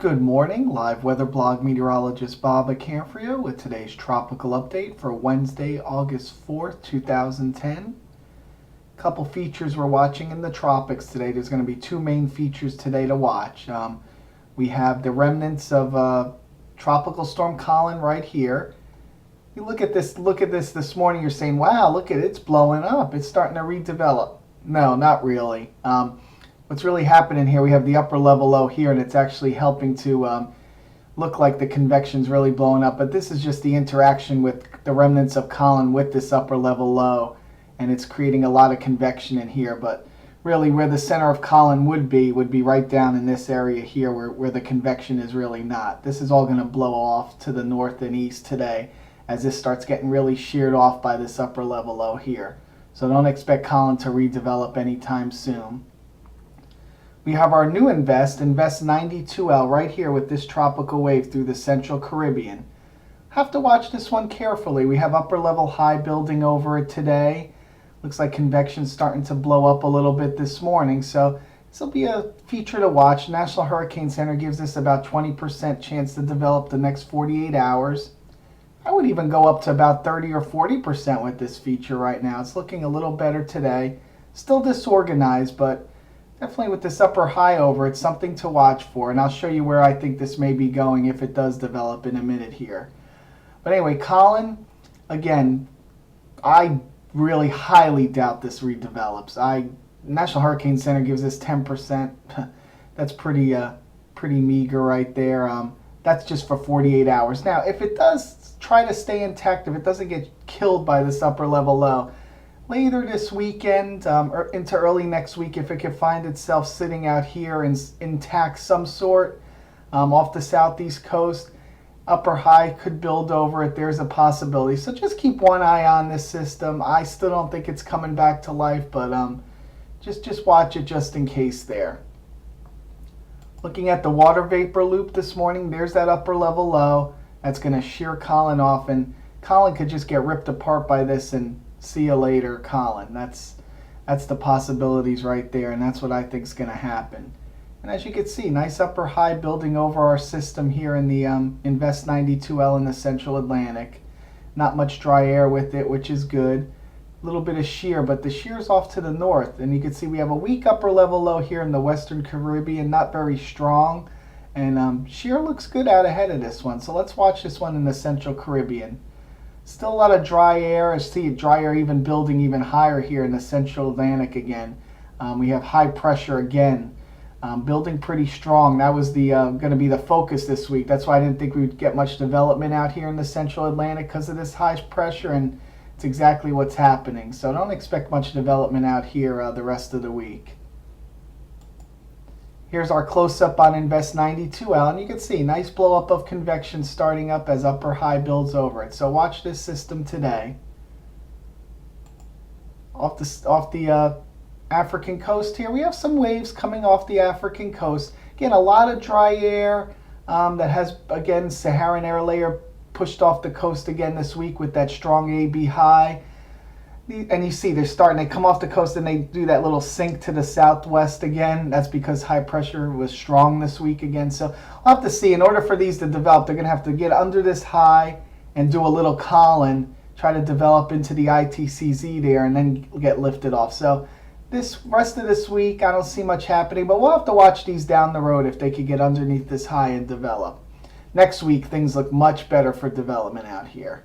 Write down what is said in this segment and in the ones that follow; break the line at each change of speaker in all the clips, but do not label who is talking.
Good morning, live weather blog meteorologist Bob here for you with today's tropical update for Wednesday, August 4th, 2010. Couple features we're watching in the tropics today. There's going to be two main features today to watch. We have the remnants of Tropical Storm Colin right here. You look at this morning, you're saying, wow, look at it, it's blowing up. It's starting to redevelop. No, not really. What's really happening here, we have the upper level low here, and it's actually helping to look like the convection's really blowing up. But this is just the interaction with the remnants of Colin with this upper level low, and it's creating a lot of convection in here. But really, where the center of Colin would be right down in this area here where the convection is really not. This is all going to blow off to the north and east today as this starts getting really sheared off by this upper level low here. So don't expect Colin to redevelop anytime soon. We have our new Invest 92L right here with this tropical wave through the Central Caribbean. Have to watch this one carefully. We have upper level high building over it today. Looks like convection's starting to blow up a little bit this morning, so this will be a feature to watch. National Hurricane Center gives this about 20% chance to develop the next 48 hours. I would even go up to about 30 or 40% with this feature right now. It's looking a little better today. Still disorganized, but definitely with this upper high over, it's something to watch for, and I'll show you where I think this may be going if it does develop in a minute here. But anyway, Colin, again, I really highly doubt this redevelops. National Hurricane Center gives this 10%. That's pretty meager right there. That's just for 48 hours. Now, if it does try to stay intact, if it doesn't get killed by this upper level low, later this weekend or into early next week, if it can find itself sitting out here in intact some sort off the southeast coast, upper high could build over it. There's a possibility. So just keep one eye on this system. I still don't think it's coming back to life, but just watch it just in case there. Looking at the water vapor loop this morning, there's that upper level low. That's going to shear Colin off, and Colin could just get ripped apart by this and see you later, Colin. That's the possibilities right there, and that's what I think is going to happen. And as you can see, nice upper high building over our system here in the Invest 92L in the Central Atlantic. Not much dry air with it, which is good. A little bit of shear, but the shear's off to the north, and you can see we have a weak upper level low here in the Western Caribbean, not very strong, and shear looks good out ahead of this one. So let's watch this one in the Central Caribbean. Still a lot of dry air. I see dry air even building even higher here in the Central Atlantic again. We have high pressure again, building pretty strong. That was the going to be the focus this week. That's why I didn't think we would get much development out here in the Central Atlantic because of this high pressure, and it's exactly what's happening. So don't expect much development out here the rest of the week. Here's our close-up on Invest 92L, and you can see nice blow-up of convection starting up as upper high builds over it. So watch this system today. Off the African coast here, we have some waves coming off the African coast. Again, a lot of dry air that has, again, Saharan air layer pushed off the coast again this week with that strong AB high. And you see they come off the coast and they do that little sink to the southwest again. That's because high pressure was strong this week again. So we'll have to see. In order for these to develop, they're going to have to get under this high and do a little Colin, try to develop into the ITCZ there, and then get lifted off. So this rest of this week, I don't see much happening, but we'll have to watch these down the road if they could get underneath this high and develop. Next week, things look much better for development out here.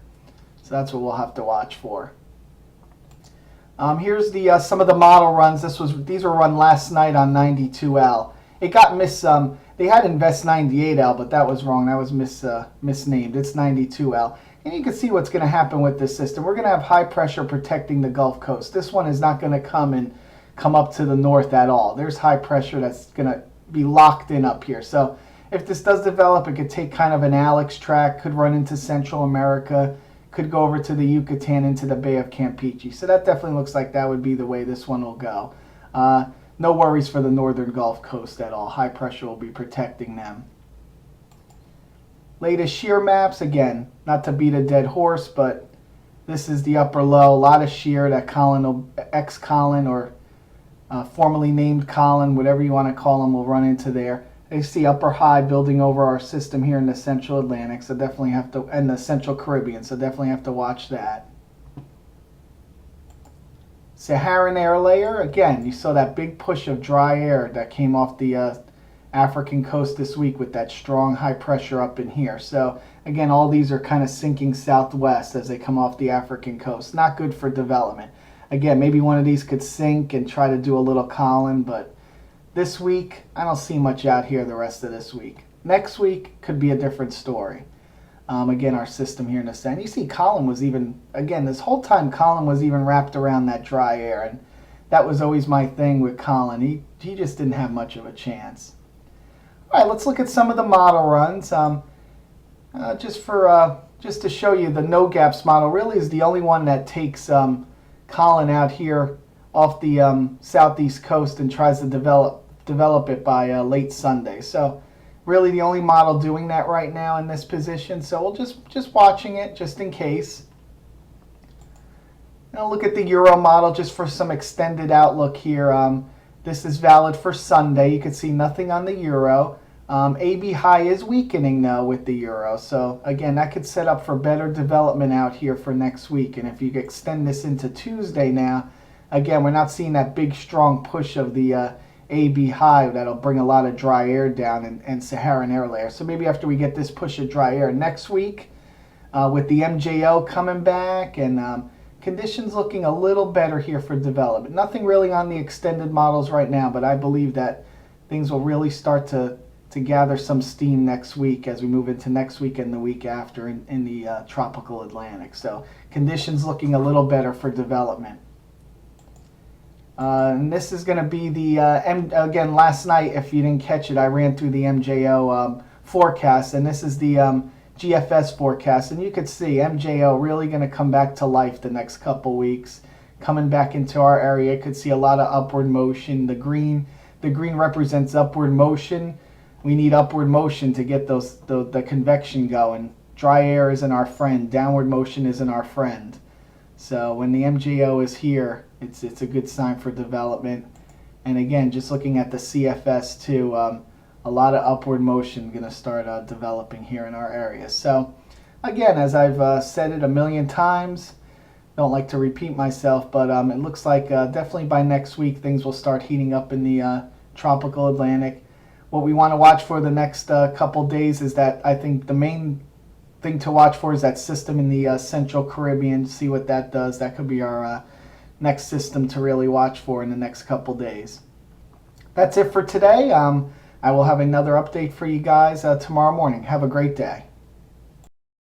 So that's what we'll have to watch for. Here's the some of the model runs. These were run last night on 92L. It got they had Invest 98L, but that was wrong. That was misnamed. It's 92L. And you can see what's going to happen with this system. We're going to have high pressure protecting the Gulf Coast. This one is not going to come up to the north at all. There's high pressure that's going to be locked in up here. So if this does develop, it could take kind of an Alex track, could run into Central America, could go over to the Yucatan into the Bay of Campeche. So that definitely looks like that would be the way this one will go. No worries for the northern Gulf Coast at all. High pressure will be protecting them. Latest shear maps, again, not to beat a dead horse, but this is the upper low. A lot of shear that Colin, ex-Colin, or formerly named Colin, whatever you want to call him, will run into there. I see upper high building over our system here in the Central Atlantic, so definitely have to, and the Central Caribbean, so definitely have to watch that. Saharan air layer, again, you saw that big push of dry air that came off the African coast this week with that strong high pressure up in here. So again, all these are kind of sinking southwest as they come off the African coast. Not good for development. Again, maybe one of these could sink and try to do a little Colin, but this week, I don't see much out here the rest of this week. Next week could be a different story. Again, our system here in the center. You see Colin was even, again, this whole time Colin was even wrapped around that dry air. And that was always my thing with Colin. He just didn't have much of a chance. All right, let's look at some of the model runs. Just to show you, the no gaps model really is the only one that takes Colin out here off the southeast coast and tries to develop it by late Sunday. So really the only model doing that right now in this position. So we'll just watching it just in case. Now look at the Euro model just for some extended outlook here. This is valid for Sunday. You can see nothing on the Euro. AB high is weakening though with the Euro. So again, that could set up for better development out here for next week. And if you extend this into Tuesday now, again, we're not seeing that big strong push of the AB high that'll bring a lot of dry air down and Saharan air layer. So maybe after we get this push of dry air next week with the MJO coming back and conditions looking a little better here for development. Nothing really on the extended models right now, but I believe that things will really start to gather some steam next week as we move into next week and the week after in the tropical Atlantic. So conditions looking a little better for development. And this is going to be the, again, last night, if you didn't catch it, I ran through the MJO forecast, and this is the GFS forecast. And you could see MJO really going to come back to life the next couple weeks, coming back into our area. You could see a lot of upward motion. The green represents upward motion. We need upward motion to get the convection going. Dry air isn't our friend. Downward motion isn't our friend. So when the MJO is here, it's a good sign for development. And again, just looking at the CFS too, a lot of upward motion going to start developing here in our area. So again, as I've said it a million times, don't like to repeat myself, but it looks like definitely by next week things will start heating up in the tropical Atlantic. What we want to watch for the next couple days is that I think the main thing to watch for is that system in the Central Caribbean. See what that does. That could be our next system to really watch for in the next couple days. That's it for today. I will have another update for you guys tomorrow morning. Have a great day.